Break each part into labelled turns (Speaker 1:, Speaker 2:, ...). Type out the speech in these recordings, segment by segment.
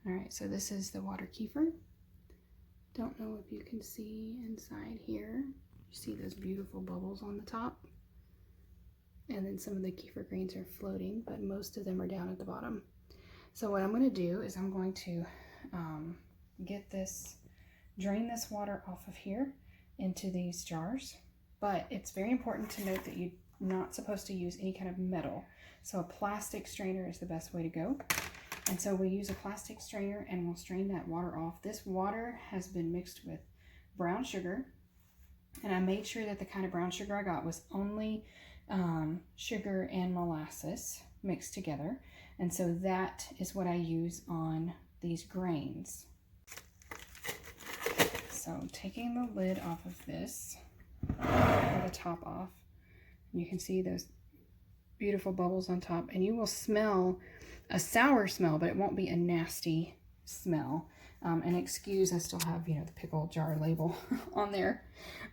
Speaker 1: All right, so this is the water kefir. Don't know if you can see inside here. You see those beautiful bubbles on the top. And then some of the kefir grains are floating, but most of them are down at the bottom. So what I'm going to do is I'm going to drain this water off of here into these jars. But it's very important to note that you're not supposed to use any kind of metal. So a plastic strainer is the best way to go. And so we use a plastic strainer and we'll strain that water off. This water has been mixed with brown sugar. And I made sure that the kind of brown sugar I got was only sugar and molasses mixed together. And so that is what I use on these grains. So taking the lid off of this, or the top off, and you can see those beautiful bubbles on top, and you will smell a sour smell, but it won't be a nasty smell. And excuse, I still have, the pickle jar label on there.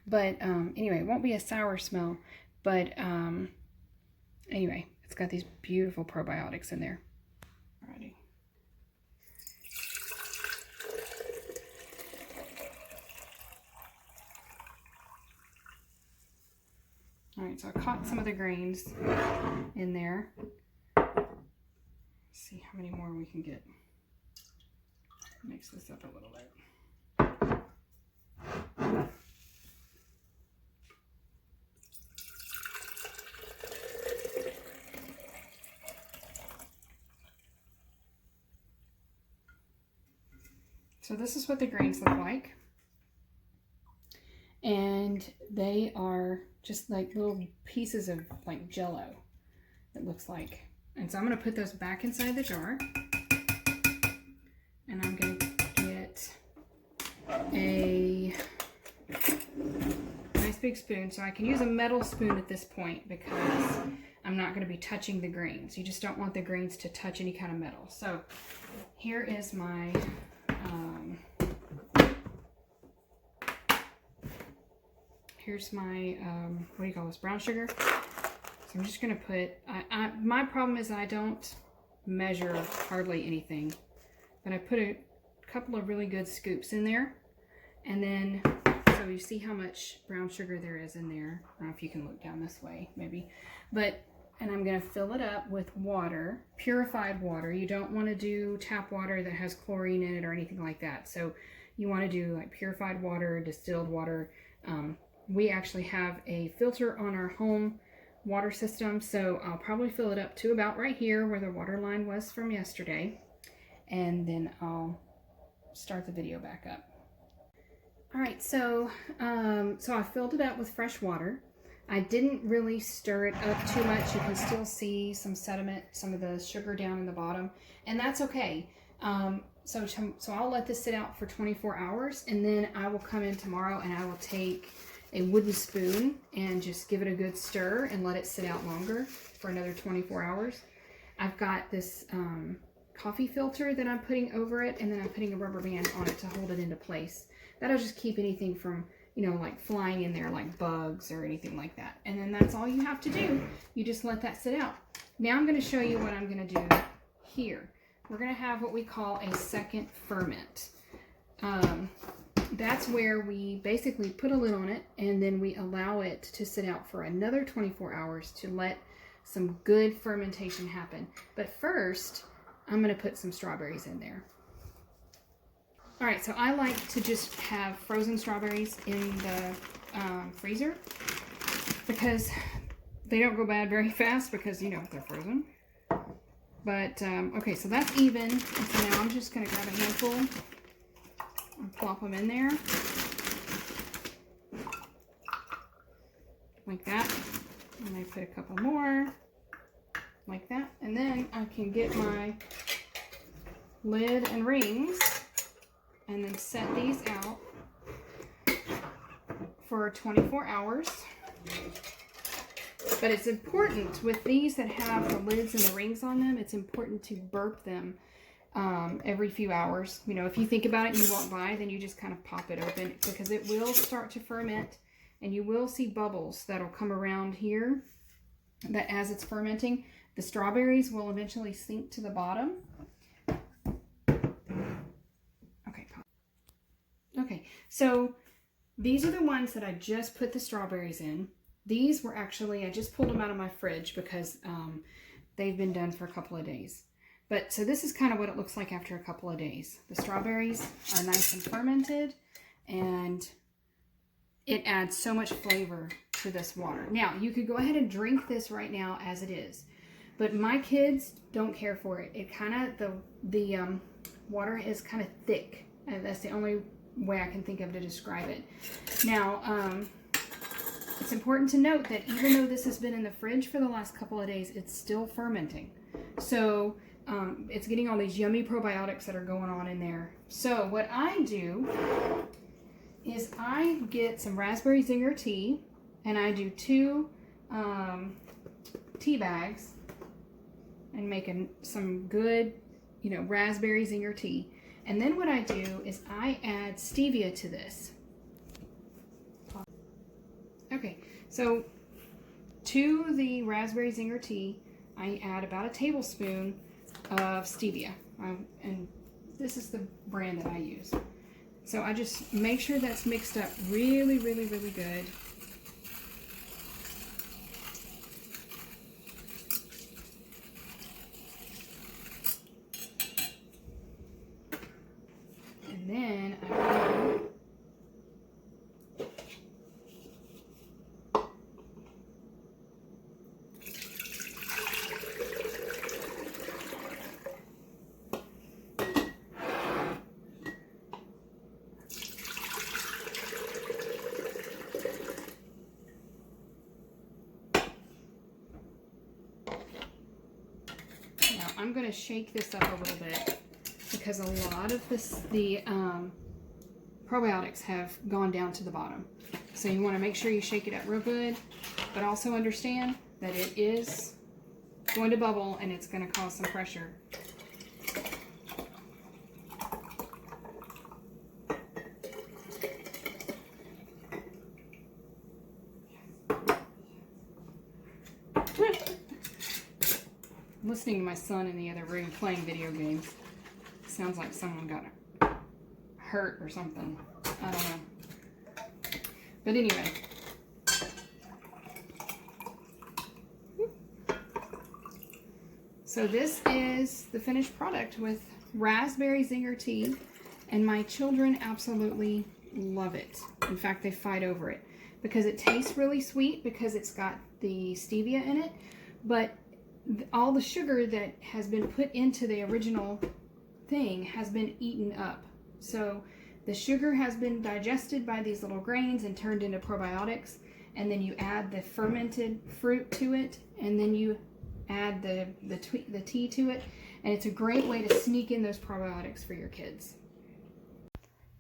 Speaker 1: But anyway, it won't be a sour smell. But anyway, it's got these beautiful probiotics in there. Alrighty. Alright, so I caught some of the grains in there. Let's see how many more we can get. Mix this up a little bit. So this is what the grains look like. And they are just like little pieces of like Jello, it looks like. And so I'm going to put those back inside the jar. And I'm going to get a nice big spoon. So I can use a metal spoon at this point because I'm not going to be touching the grains. You just don't want the grains to touch any kind of metal. So here is my here's my what do you call this, brown sugar. So I'm just going to put, my problem is I don't measure hardly anything, but I put a couple of really good scoops in there. And then, so you see how much brown sugar there is in there. I don't know if you can look down this way, maybe. And I'm going to fill it up with water, purified water. You don't want to do tap water that has chlorine in it or anything like that. So you want to do like purified water, distilled water. We actually have a filter on our home water system, so I'll probably fill it up to about right here where the water line was from yesterday, and then I'll start the video back up. All right, so I filled it up with fresh water. I didn't really stir it up too much. You can still see some sediment, some of the sugar down in the bottom, and that's okay. So I'll let this sit out for 24 hours, and then I will come in tomorrow and I will take a wooden spoon and just give it a good stir and let it sit out longer for another 24 hours. I've got this coffee filter that I'm putting over it, and then I'm putting a rubber band on it to hold it into place. That'll just keep anything from, like flying in there, like bugs or anything like that. And then that's all you have to do. You just let that sit out. Now I'm going to show you what I'm going to do here. We're going to have what we call a second ferment. That's where we basically put a lid on it, and then we allow it to sit out for another 24 hours to let some good fermentation happen. But first, I'm going to put some strawberries in there. All right, so I like to just have frozen strawberries in the freezer because they don't go bad very fast because, they're frozen. But, okay, so that's even. And so now I'm just going to grab a handful and plop them in there. Like that. And I put a couple more. Like that. And then I can get my lid and rings and then set these out for 24 hours. But it's important with these that have the lids and the rings on them, it's important to burp them every few hours. If you think about it and you walk by, then you just kind of pop it open because it will start to ferment, and you will see bubbles that'll come around here that as it's fermenting, the strawberries will eventually sink to the bottom. So these are the ones that I just put the strawberries in. These were actually, I just pulled them out of my fridge because they've been done for a couple of days. But so this is kind of what it looks like after a couple of days. The strawberries are nice and fermented, and it adds so much flavor to this water. Now, you could go ahead and drink this right now as it is, but my kids don't care for it. It kind of, the water is kind of thick, and that's the only way I can think of to describe it. Now, it's important to note that even though this has been in the fridge for the last couple of days, it's still fermenting. So it's getting all these yummy probiotics that are going on in there. So what I do is I get some raspberry zinger tea, and I do 2 tea bags and make some good, raspberry zinger tea. And then what I do is I add stevia to this. Okay, so to the raspberry zinger tea, I add about a tablespoon of stevia. And this is the brand that I use. So I just make sure that's mixed up really, really, really good. And then I'm going to shake this up a little bit because a lot of the probiotics have gone down to the bottom. So you want to make sure you shake it up real good, but also understand that it is going to bubble and it's going to cause some pressure. I'm listening to my son in the other room playing video games. Sounds like someone got hurt or something. I don't know. But anyway. So this is the finished product with raspberry zinger tea, and my children absolutely love it. In fact, they fight over it because it tastes really sweet because it's got the stevia in it, but all the sugar that has been put into the original thing has been eaten up. So the sugar has been digested by these little grains and turned into probiotics, and then you add the fermented fruit to it, and then you add the tea to it, and it's a great way to sneak in those probiotics for your kids.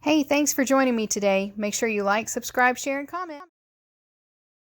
Speaker 2: Hey, thanks for joining me today. Make sure you like, subscribe, share, and comment.